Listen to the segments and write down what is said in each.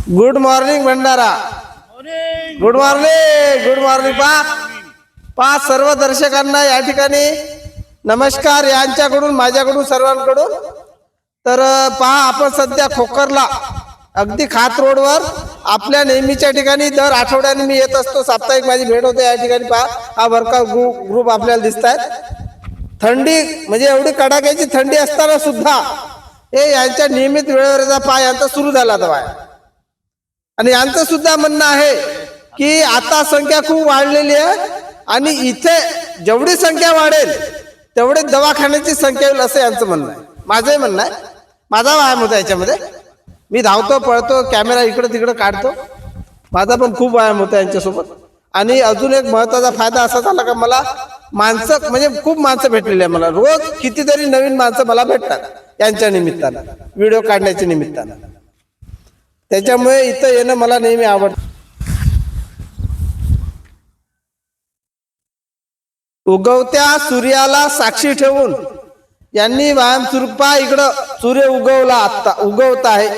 Good morning Bhandara. Good morning. Good morning. पा सर्व दर्शकांना या ठिकाणी नमस्कार यांच्याकडून माझ्याकडून सर्वांकडून. तर पहा आपण सध्या खोकरला अगदी खात रोडवर आपल्या नेहमीच्या ठिकाणी दर आठवड्याने मी येत असतो. साप्ताहिक माझी भेट होते या ठिकाणी. पहा हा वर्कआउट ग्रुप आपल्याला दिसत आहेत. थंडी म्हणजे एवढी कडाक्याची थंडी असताना सुद्धा हे यांच्या नियमित वेळेवरचा पा यांचा सुरू झाला होता. आणि यांचं सुद्धा म्हणणं आहे की आता संख्या खूप वाढलेली आहे आणि इथे जेवढी संख्या वाढेल तेवढे दवाखान्याची संख्या होईल असं यांचं म्हणणं आहे. माझंही म्हणणं आहे. माझा व्यायाम होता याच्यामध्ये. मी धावतो, पळतो, कॅमेरा इकडं तिकडं काढतो. माझा पण खूप व्यायाम होता यांच्यासोबत. आणि अजून एक महत्त्वाचा फायदा असा झाला का मला माणसं म्हणजे खूप माणसं भेटलेली आहे. मला रोज कितीतरी नवीन माणसं मला भेटतात यांच्या निमित्तानं, व्हिडिओ काढण्याच्या निमित्तानं. त्याच्यामुळे इथं येणं मला नेहमी आवडतं. उगवत्या सूर्याला साक्षी ठेवून यांनी व्यायाम सुरू. पहा इकडं सूर्य उगवला, आत्ता उगवत आहे.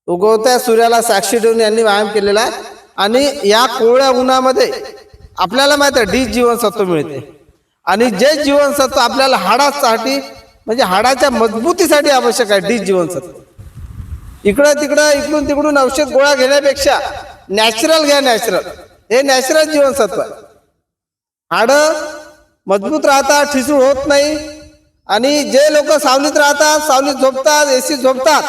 उगवत्या सूर्याला साक्षी ठेवून यांनी व्यायाम केलेला आहे. आणि या कोवळ्या उन्हामध्ये आपल्याला माहित आहे डी जीवनसत्व मिळते. आणि जे जीवनसत्व आपल्याला हाडासाठी म्हणजे हाडाच्या मजबूतीसाठी आवश्यक आहे डी जीवनसत्व. इकडं तिकडं इकडून तिकडून औषध गोळ्या घेण्यापेक्षा नॅचरल घ्या. नॅचरल हे नॅचरल जीवनसत्व आहे. हाडं मजबूत राहतात, ठिसूळ होत नाही. आणि जे लोक सावलीत राहतात, सावलीत झोपतात, एसीत झोपतात,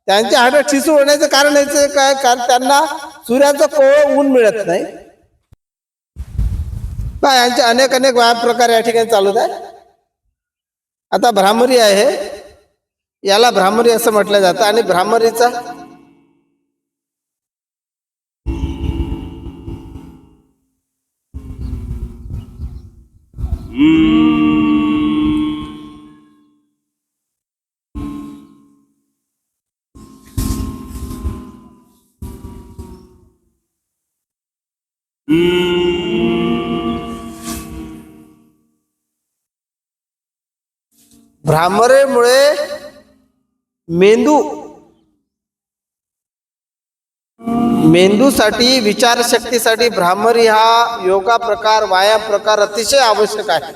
त्यांचे हाडं ठिसूळ होण्याचं कारण याचं काय? कारण त्यांना सूर्याचं कोवळं ऊन मिळत नाही. यांचे अनेक व्यायाम प्रकार या ठिकाणी चालू आहे. आता भ्रामरी आहे, याला भ्रामरी असं म्हटलं जातं. आणि भ्रामरीचा भ्रामरीमुळे मेंदूसाठी विचारशक्तीसाठी भ्रामरी हा योगा प्रकार, व्यायाम प्रकार अतिशय आवश्यक आहे.